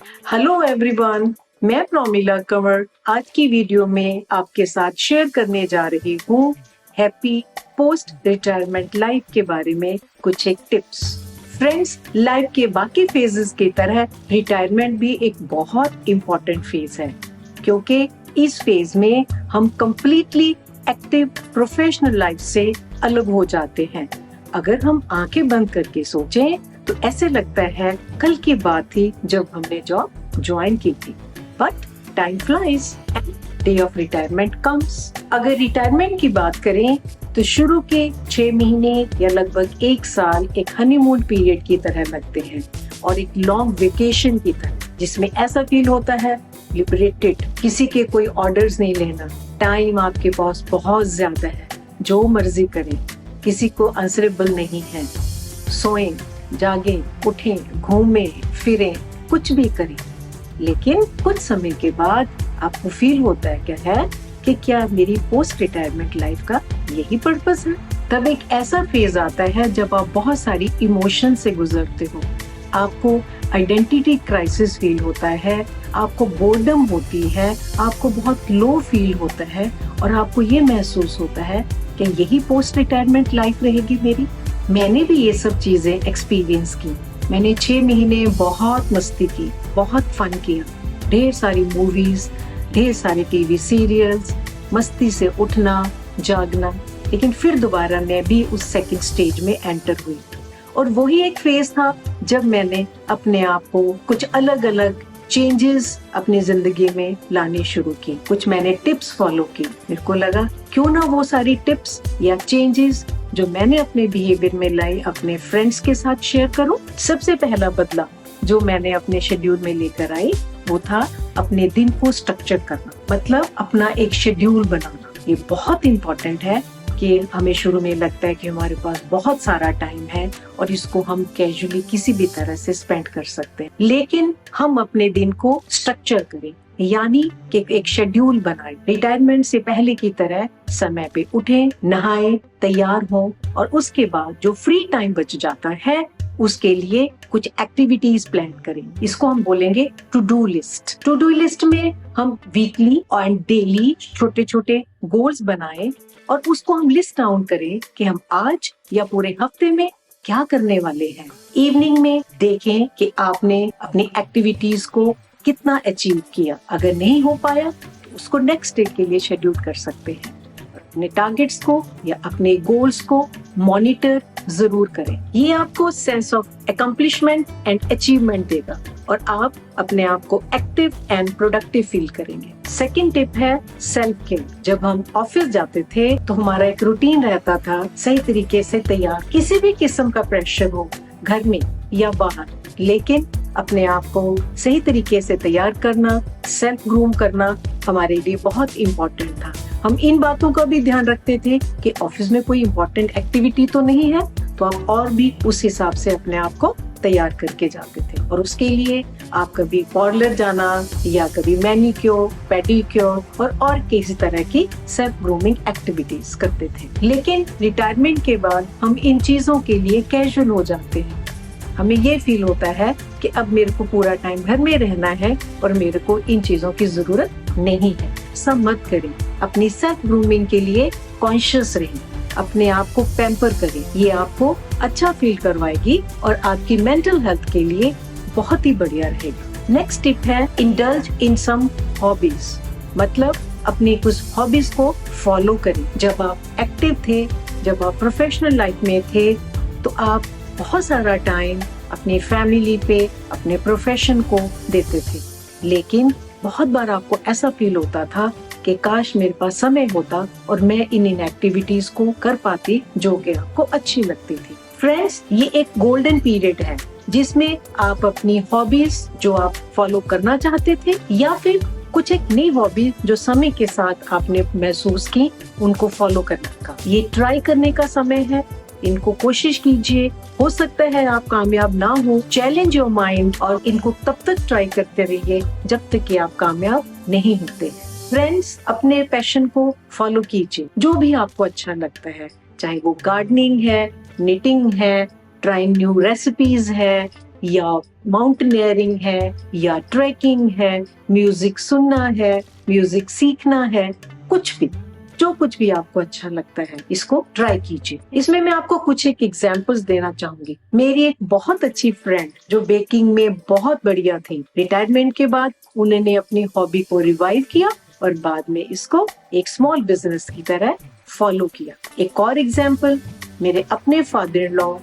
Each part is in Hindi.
हेलो एवरीवन, मैं प्रोमिला कंवर आज की वीडियो में आपके साथ शेयर करने जा रही हूँ हैप्पी पोस्ट रिटायरमेंट लाइफ के बारे में कुछ एक टिप्स। फ्रेंड्स, लाइफ के बाकी फेजेस की तरह रिटायरमेंट भी एक बहुत इम्पोर्टेंट फेज है, क्योंकि इस फेज में हम कंप्लीटली एक्टिव प्रोफेशनल लाइफ से अलग हो जाते हैं। अगर हम आंखें बंद करके सोचें तो ऐसे लगता है कल की बात थी जब हमने जॉब ज्वाइन की थी। But time flies and day of retirement comes. अगर रिटायरमेंट की बात करें तो शुरू के 6 महीने या लगभग 1 साल एक हनीमून पीरियड की तरह लगते हैं और एक लॉन्ग वेकेशन की तरह, जिसमें ऐसा फील होता है लिबरेटेड, किसी के कोई ऑर्डर्स नहीं लेना, टाइम आपके पास बहुत ज्यादा है, जो मर्जी करें, किसी को आंसरेबल नहीं है, सोएं, जागें, उठें, घूमें, फिरें, कुछ भी करें। लेकिन कुछ समय के बाद आपको फील होता है कि क्या मेरी पोस्ट रिटायरमेंट लाइफ का यही पर्पस है। तब एक ऐसा फेज आता है जब आप बहुत सारी इमोशन से गुजरते हो। आपको आइडेंटिटी क्राइसिस फील होता है, आपको बोर्डम होती है, आपको बहुत लो फील होता है और आपको ये महसूस होता है कि यही पोस्ट रिटायरमेंट लाइफ रहेगी मेरी। मैंने भी ये सब चीजें एक्सपीरियंस की। मैंने 6 महीने बहुत मस्ती की, बहुत फन किया, ढेर सारी मूवीज, ढेर सारे टीवी सीरियल्स, मस्ती से उठना, जागना। लेकिन फिर दोबारा मैं भी उस सेकंड स्टेज में एंटर हुई और वही एक फेज था जब मैंने अपने आप को कुछ अलग अलग चेंजेस अपनी जिंदगी में लाने शुरू की। कुछ मैंने टिप्स फॉलो की। मेरे को लगा क्यों ना वो सारी टिप्स या चेंजेस जो मैंने अपने बिहेवियर में लाई अपने फ्रेंड्स के साथ शेयर करूं। सबसे पहला बदलाव जो मैंने अपने शेड्यूल में लेकर आई वो था अपने दिन को स्ट्रक्चर करना, मतलब अपना एक शेड्यूल बनाना। ये बहुत इम्पोर्टेंट है कि हमें शुरू में लगता है कि हमारे पास बहुत सारा टाइम है और इसको हम कैजुअली किसी भी तरह से स्पेंड कर सकते हैं, लेकिन हम अपने दिन को स्ट्रक्चर करें, यानी कि एक शेड्यूल बनाएं। रिटायरमेंट से पहले की तरह समय पे उठें, नहाएं, तैयार हों और उसके बाद जो फ्री टाइम बच जाता है उसके लिए कुछ एक्टिविटीज प्लान करें। इसको हम बोलेंगे to do list. To do list में हम वीकली और डेली छोटे छोटे गोल्स बनाएं और उसको हम लिस्ट डाउन करें कि हम आज या पूरे हफ्ते में क्या करने वाले हैं। इवनिंग में देखें कि आपने अपनी एक्टिविटीज को कितना अचीव किया। अगर नहीं हो पाया तो उसको नेक्स्ट डे के लिए शेड्यूल कर सकते हैं। अपने टारगेट्स को या अपने गोल्स को मॉनिटर जरूर करें। ये आपको sense of accomplishment and achievement देगा और आप अपने आप को एक्टिव एंड प्रोडक्टिव फील करेंगे। सेकंड टिप है सेल्फ केयर। जब हम ऑफिस जाते थे तो हमारा एक रूटीन रहता था सही तरीके से तैयार, किसी भी किस्म का प्रेशर हो घर में या बाहर, लेकिन अपने आप को सही तरीके से तैयार करना, सेल्फ ग्रूम करना हमारे लिए बहुत इम्पोर्टेंट था। हम इन बातों का भी ध्यान रखते थे कि ऑफिस में कोई इम्पोर्टेंट एक्टिविटी तो नहीं है, तो आप और भी उस हिसाब से अपने आप को तैयार करके जाते थे। और उसके लिए आप कभी पार्लर जाना या कभी मैनिक्योर, पेडिक्योर और किसी तरह की सेल्फ ग्रूमिंग एक्टिविटीज करते थे। लेकिन रिटायरमेंट के बाद हम इन चीजों के लिए कैजुअल हो जाते हैं। हमें ये फील होता है कि अब मेरे को पूरा टाइम घर में रहना है और मेरे को इन चीजों की जरूरत नहीं है। सब मत करें। अपनी सेल्फ ग्रूमिंग के लिए कॉन्शियस रहें, अपने आप को पैम्पर करें। ये आपको अच्छा फील करवाएगी और आपकी मेंटल हेल्थ के लिए बहुत ही बढ़िया रहेगा। नेक्स्ट टिप है इंडल्ज इन सम हॉबीज, मतलब अपनी कुछ हॉबीज को फॉलो करें। जब आप एक्टिव थे, जब आप प्रोफेशनल लाइफ में थे, तो आप बहुत सारा टाइम अपनी फैमिली पे, अपने प्रोफेशन को देते थे। लेकिन बहुत बार आपको ऐसा फील होता था कि काश मेरे पास समय होता और मैं इन एक्टिविटीज को कर पाती जो कि आपको अच्छी लगती थी। फ्रेंड्स, ये एक गोल्डन पीरियड है जिसमें आप अपनी हॉबीज जो आप फॉलो करना चाहते थे या फिर कुछ एक नई हॉबी जो समय के साथ आपने महसूस की, उनको फॉलो करने का, ये ट्राई करने का समय है। इनको कोशिश कीजिए, हो सकता है आप कामयाब ना हो। चैलेंज योर माइंड और इनको तब तक ट्राई करते रहिए जब तक कि आप कामयाब नहीं होते। फ्रेंड्स, अपने पैशन को फॉलो कीजिए, जो भी आपको अच्छा लगता है, चाहे वो गार्डनिंग है, निटिंग है, ट्राइंग न्यू रेसिपीज है या माउंटेनियरिंग है या ट्रैकिंग है, म्यूजिक सुनना है, म्यूजिक सीखना है, कुछ भी, जो कुछ भी आपको अच्छा लगता है इसको ट्राई कीजिए। इसमें मैं आपको कुछ एक एग्जांपल्स देना चाहूंगी। मेरी एक बहुत अच्छी फ्रेंड जो बेकिंग में बहुत बढ़िया थी, रिटायरमेंट के बाद उन्होंने अपनी हॉबी को रिवाइव किया और बाद में इसको एक स्मॉल बिजनेस की तरह फॉलो किया। एक और एग्जाम्पल, मेरे अपने फादर इन लॉ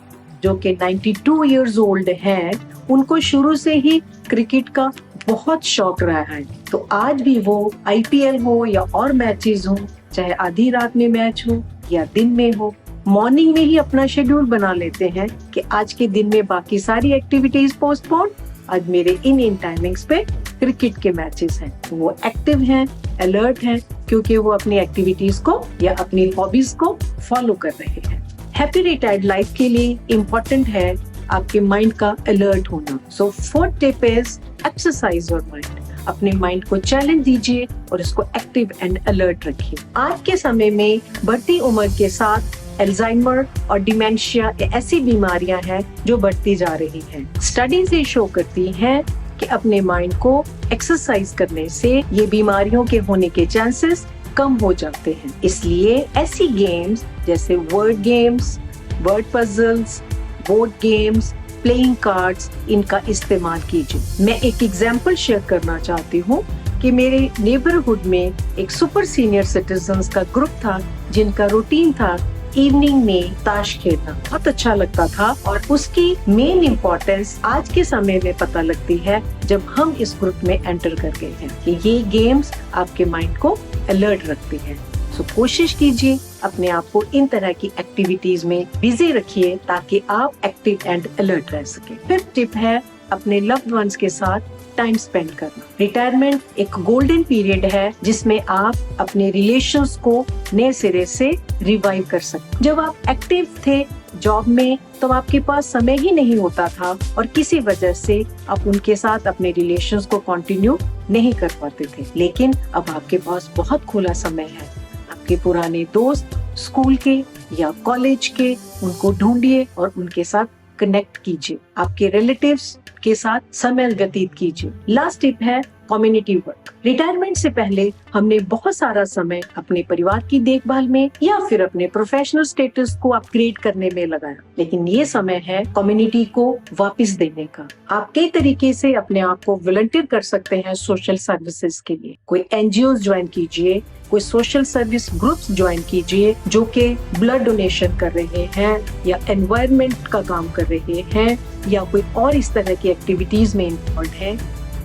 जो कि 92 इयर्स ओल्ड हैं, उनको शुरू से ही क्रिकेट का बहुत शौक रहा है। तो आज भी वो IPL हो या और मैचेस हो, चाहे आधी रात में मैच हो या दिन में हो, मॉर्निंग में ही अपना शेड्यूल बना लेते हैं कि आज के दिन में बाकी सारी एक्टिविटीज पोस्टपोन, आज मेरे इन टाइमिंग्स पे क्रिकेट के मैचेस हैं। वो एक्टिव हैं, अलर्ट हैं, क्योंकि वो अपनी एक्टिविटीज को या अपनी हॉबीज को फॉलो कर रहे हैं। हैप्पी रिटायर्ड लाइफ के लिए इम्पोर्टेंट है आपके माइंड का अलर्ट होना। So fourth tip is exercise your mind. अपने माइंड को चैलेंज दीजिए और इसको एक्टिव एंड अलर्ट रखिए। आज के समय में बढ़ती उम्र के साथ अल्जाइमर और डिमेंशिया ऐसी बीमारियां हैं जो बढ़ती जा रही हैं। स्टडीज ये शो करती हैं कि अपने माइंड को एक्सरसाइज करने से ये बीमारियों के होने के चांसेस कम हो जाते हैं। इसलिए ऐसी गेम्स जैसे word games, word puzzles, board games, playing cards, इनका इस्तेमाल कीजिए। मैं एक एग्जाम्पल शेयर करना चाहती हूँ कि मेरे नेबरहुड में एक सुपर सीनियर सिटीजन्स का ग्रुप था जिनका रूटीन था इवनिंग में ताश खेलना। बहुत अच्छा लगता था और उसकी मेन इम्पोर्टेंस आज के समय में पता लगती है जब हम इस ग्रुप में एंटर कर गए हैं कि ये गेम्स आपके माइंड को अलर्ट रखते हैं। सो कोशिश कीजिए अपने आप को इन तरह की एक्टिविटीज में बिजी रखिए ताकि आप एक्टिव एंड अलर्ट रह सके। फिफ्थ टिप है अपने लव्ड वंस के साथ टाइम स्पेंड करना। रिटायरमेंट एक गोल्डन पीरियड है जिसमें आप अपने रिलेशंस को नए सिरे से रिवाइव कर सकते। जब आप एक्टिव थे जॉब में तो आपके पास समय ही नहीं होता था और किसी वजह से आप उनके साथ अपने रिलेशंस को कंटिन्यू नहीं कर पाते थे। लेकिन अब आपके पास बहुत खुला समय है। आपके पुराने दोस्त स्कूल के या कॉलेज के, उनको ढूंढिए और उनके साथ कनेक्ट कीजिए। आपके रिलेटिव्स के साथ समय व्यतीत कीजिए। लास्ट टिप है कम्युनिटी वर्क। रिटायरमेंट से पहले हमने बहुत सारा समय अपने परिवार की देखभाल में या फिर अपने प्रोफेशनल स्टेटस को अपग्रेड करने में लगाया, लेकिन ये समय है कम्युनिटी को वापस देने का। आप कई तरीके से अपने आप को वॉलंटियर कर सकते हैं सोशल सर्विसेज के लिए। कोई NGOs ज्वाइन कीजिए, कोई सोशल सर्विस ग्रुप्स ज्वाइन कीजिए जो कि ब्लड डोनेशन कर रहे हैं या एनवायरनमेंट का काम कर रहे हैं या कोई और इस तरह की एक्टिविटीज में इन्वॉल्व हैं।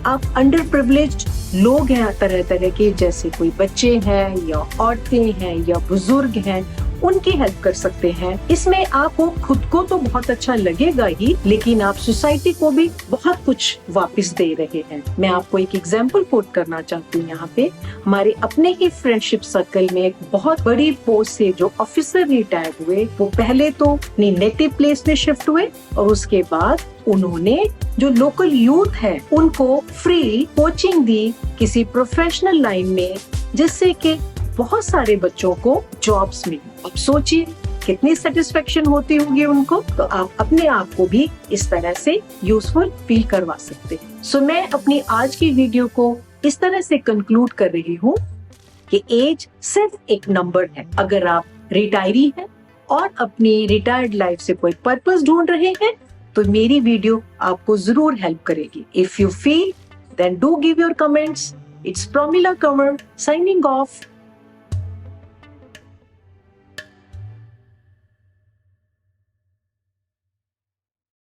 आप अंडर प्रिविलेज्ड लोग हैं तरह तरह के, जैसे कोई बच्चे हैं या औरतें हैं या बुजुर्ग हैं, उनकी हेल्प कर सकते हैं। इसमें आपको खुद को तो बहुत अच्छा लगेगा ही, लेकिन आप सोसाइटी को भी बहुत कुछ वापस दे रहे हैं। मैं आपको एक एग्जांपल कोट करना चाहती हूँ यहाँ पे। हमारे अपने ही फ्रेंडशिप सर्कल में एक बहुत बड़ी पोस्ट से जो ऑफिसर रिटायर हुए, वो पहले तो अपनी नेटिव प्लेस में शिफ्ट हुए और उसके बाद उन्होंने जो लोकल यूथ है उनको फ्री कोचिंग दी किसी प्रोफेशनल लाइन में, जिससे कि बहुत सारे बच्चों को जॉब्स मिली। अब सोचिए कितनी सेटिस्फेक्शन होती होगी उनको। तो आप अपने आप को भी इस तरह से यूजफुल फील करवा सकते हैं। सो मैं अपनी आज की वीडियो को इस तरह से कंक्लूड कर रही हूँ कि एज सिर्फ एक नंबर है। अगर आप रिटायरी हैं और अपनी रिटायर्ड लाइफ से कोई पर्पस ढूंढ रहे हैं तो मेरी वीडियो आपको जरूर हेल्प करेगी। If you feel, then do give your comments. It's Pramila Kanwar signing off.